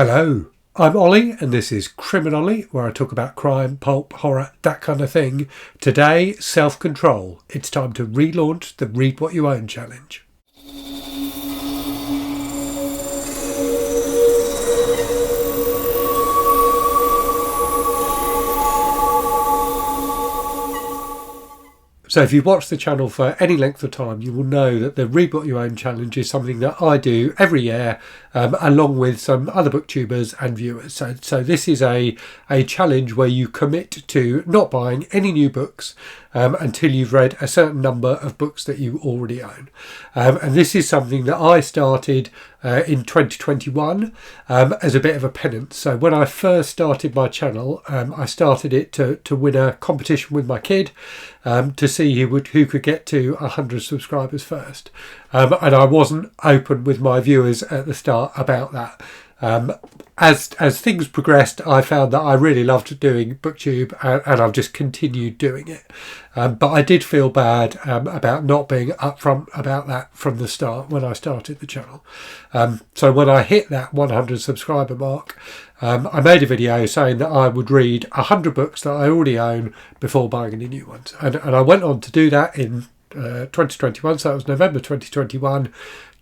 Hello, I'm Ollie and this is Criminally, where I talk about crime, pulp, horror, that kind of thing. Today, self-control. It's time to relaunch the Read What You Own challenge. So if you've watched the channel for any length of time, you will know that the Read What You Own challenge is something that I do every year, along with some other booktubers and viewers. So this is a challenge where you commit to not buying any new books until you've read a certain number of books that you already own. And this is something that I started in 2021 as a bit of a penance. So when I first started my channel, I started it to win a competition with my kid to see who could get to 100 subscribers first. And I wasn't open with my viewers at the start about that. As things progressed, I found that I really loved doing BookTube, and I've just continued doing it. But I did feel bad about not being upfront about that from the start when I started the channel. So when I hit that 100 subscriber mark, I made a video saying that I would read 100 books that I already own before buying any new ones. And I went on to do that in 2021, so that was November 2021,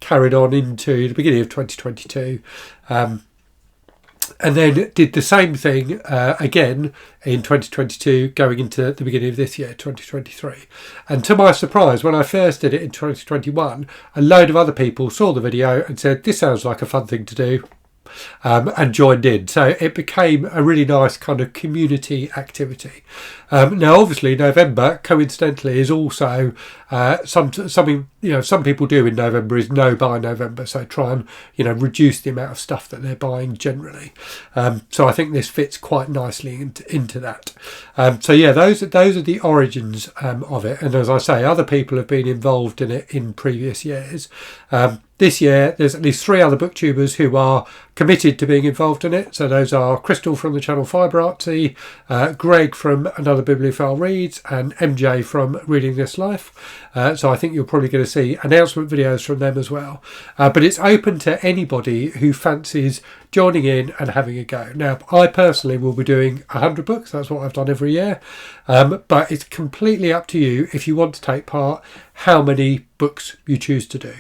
carried on into the beginning of 2022, and then did the same thing again in 2022 going into the beginning of this year, 2023. And to my surprise, when I first did it in 2021, a load of other people saw the video and said, this sounds like a fun thing to do, and joined in. So it became a really nice kind of community activity. Now, obviously, November, coincidentally, is also something some people do in November is no buy November. So try and reduce the amount of stuff that they're buying generally. So I think this fits quite nicely into that. So yeah, those are the origins of it. And as I say, other people have been involved in it in previous years. This year, there's at least 3 other booktubers who are committed to being involved in it. So those are Crystal from the channel Fibre Artsy, Greg from Another Bibliophile Reads, and MJ from Reading This Life. So I think you're probably going to see announcement videos from them as well. But it's open to anybody who fancies joining in and having a go. Now, I personally will be doing 100 books. That's what I've done every year. But it's completely up to you if you want to take part, how many books you choose to do.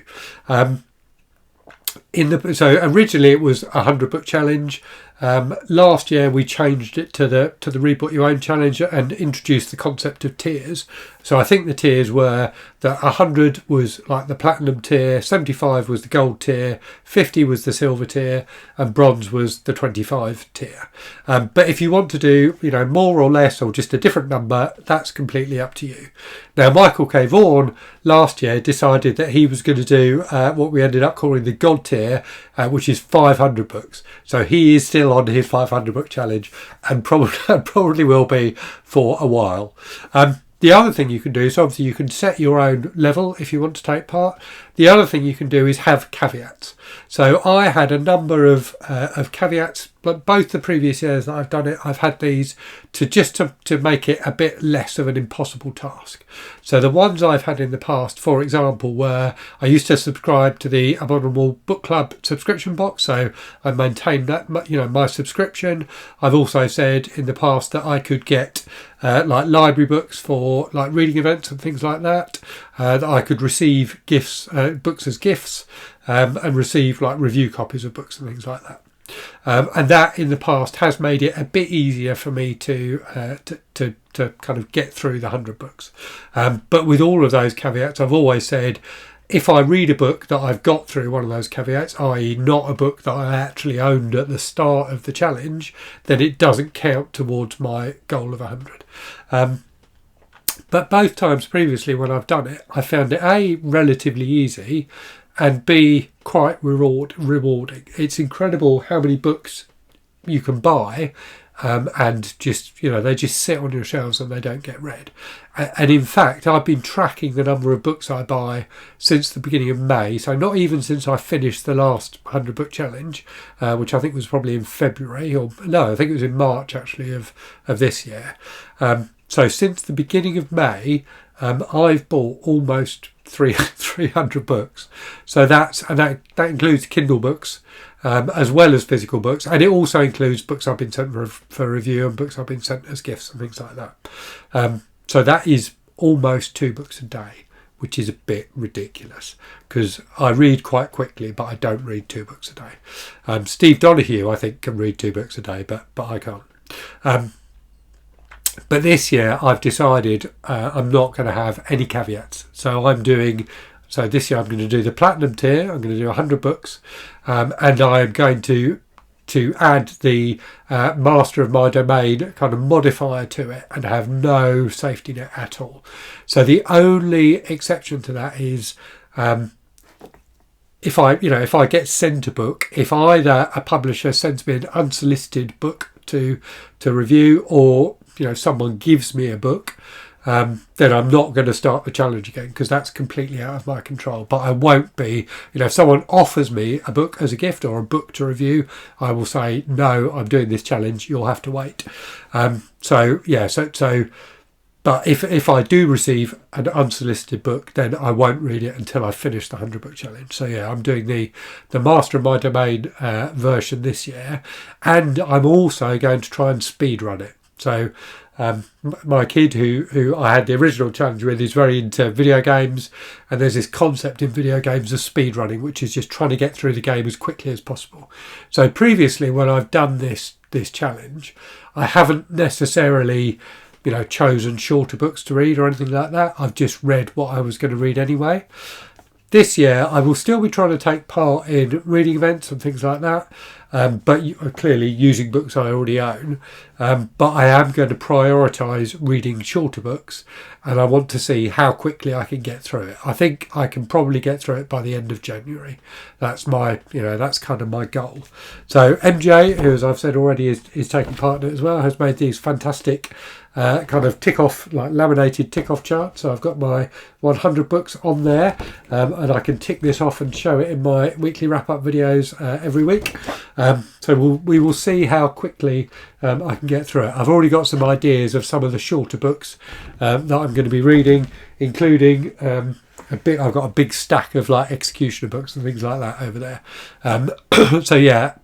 So originally it was a 100 book challenge. Last year we changed it to the Read What You Own challenge and introduced the concept of tiers. So I think the tiers were that 100 was like the platinum tier, 75 was the gold tier, 50 was the silver tier, and bronze was the 25 tier. But if you want to do more or less or just a different number, that's completely up to you. Now, Michael K. Vaughan last year decided that he was going to do what we ended up calling the gold tier, which is 500 books. So he is still on his 500 book challenge and probably will be for a while. The other thing you can do is obviously you can set your own level if you want to take part. The other thing you can do is have caveats. So I had a number of caveats, but both the previous years that I've done it, I've had these to make it a bit less of an impossible task. So the ones I've had in the past, for example, were I used to subscribe to the Abominable Book Club subscription box, so I maintained that my subscription. I've also said in the past that I could get like library books for like reading events and things like that. That I could receive gifts, books as gifts, and receive like review copies of books and things like that. And that in the past has made it a bit easier for me to kind of get through the 100 books. But with all of those caveats, I've always said, if I read a book that I've got through one of those caveats, i.e. not a book that I actually owned at the start of the challenge, then it doesn't count towards my goal of 100. But both times previously when I've done it, I found it A, relatively easy, and B, quite rewarding. It's incredible how many books you can buy and just, they just sit on your shelves and they don't get read. And in fact, I've been tracking the number of books I buy since the beginning of May. So not even since I finished the last 100 book challenge, which I think was probably in February, I think it was in March actually of this year. So since the beginning of May, I've bought almost 300 books. So that includes Kindle books. as well as physical books, and it also includes books I've been sent for review and books I've been sent as gifts and things like that. So that is almost 2 books a day, which is a bit ridiculous because I read quite quickly, but I don't read 2 books a day. Steve Donahue, I think, can read 2 books a day, but I can't. But this year I've decided I'm not going to have any caveats. So this year I'm going to do the platinum tier. I'm going to do 100 books, and I'm going to add the master of my domain kind of modifier to it and have no safety net at all. So the only exception to that is if I get sent a book, if either a publisher sends me an unsolicited book to review, or someone gives me a book, then I'm not going to start the challenge again, because that's completely out of my control. But I won't be, if someone offers me a book as a gift or a book to review, I will say, no, I'm doing this challenge, you'll have to wait. But if I do receive an unsolicited book, then I won't read it until I finish the 100 book challenge. So yeah, I'm doing the Master of My Domain version this year, and I'm also going to try and speed run it. So my kid who I had the original challenge with is very into video games, and there's this concept in video games of speed running, which is just trying to get through the game as quickly as possible. So previously, when I've done this challenge, I haven't necessarily chosen shorter books to read or anything like that. I've just read what I was going to read anyway. This year I will still be trying to take part in reading events and things like that, but clearly using books I already own. But I am going to prioritise reading shorter books, and I want to see how quickly I can get through it. I think I can probably get through it by the end of January. That's that's kind of my goal. So MJ, who, as I've said already, is taking part in it as well, has made these fantastic kind of tick-off, like laminated tick-off charts. So I've got my 100 books on there, and I can tick this off and show it in my weekly wrap-up videos every week. So we will see how quickly I can get through it. I've already got some ideas of some of the shorter books that I'm going to be reading, including I've got a big stack of like executioner books and things like that over there. So yeah,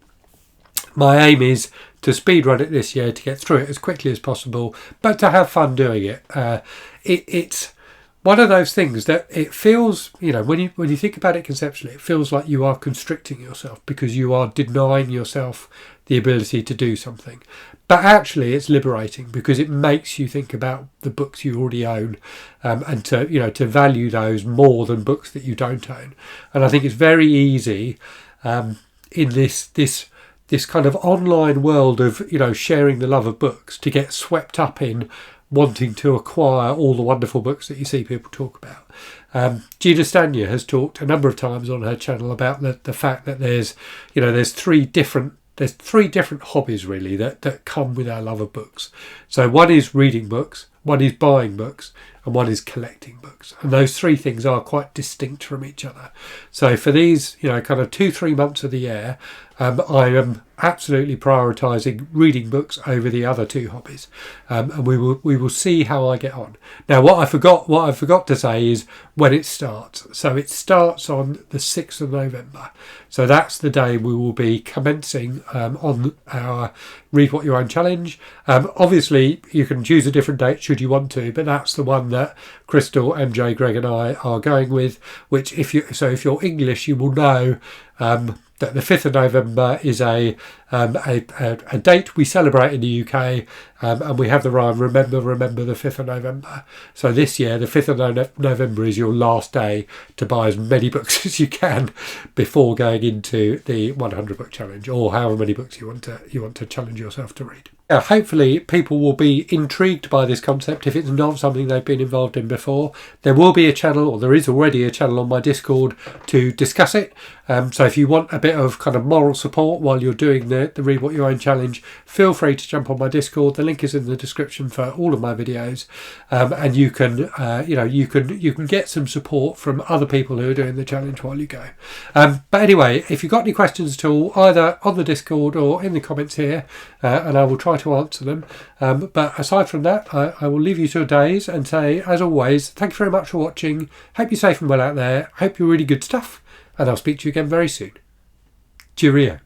my aim is to speedrun it this year, to get through it as quickly as possible, but to have fun doing it. It's one of those things that it feels, when you think about it conceptually, it feels like you are constricting yourself because you are denying yourself the ability to do something. But actually it's liberating because it makes you think about the books you already own, and to value those more than books that you don't own. And I think it's very easy in this kind of online world of sharing the love of books to get swept up in wanting to acquire all the wonderful books that you see people talk about. Gina Stania has talked a number of times on her channel about the fact that there's three different hobbies really that come with our love of books. So one is reading books, one is buying books, and one is collecting books. And those 3 things are quite distinct from each other. So for these, kind of 2-3 months of the year, I am absolutely prioritising reading books over the other 2 hobbies, and we will see how I get on. Now, what I forgot to say is when it starts. So it starts on the 6th of November. So that's the day we will be commencing on our Read What You Own challenge. Obviously, you can choose a different date should you want to, but that's the one that Crystal, MJ, Greg, and I are going with. Which, if you're English, you will know that the 5th of November is a date we celebrate in the UK, and we have the rhyme, remember the 5th of November. So this year, the 5th of November is your last day to buy as many books as you can before going into the 100 book challenge, or however many books you want to challenge yourself to read. Hopefully people will be intrigued by this concept if it's not something they've been involved in before. There will be a channel, or there is already a channel on my Discord to discuss it. So if you want a bit of kind of moral support while you're doing the Read What You Own challenge, feel free to jump on my Discord. The link is in the description for all of my videos, and you can get some support from other people who are doing the challenge while you go. But anyway, if you've got any questions at all, either on the Discord or in the comments here, and I will try to answer them. But aside from that, I will leave you to your days and say, as always, thank you very much for watching. Hope you're safe and well out there. Hope you're really good stuff, and I'll speak to you again very soon. Cheerio.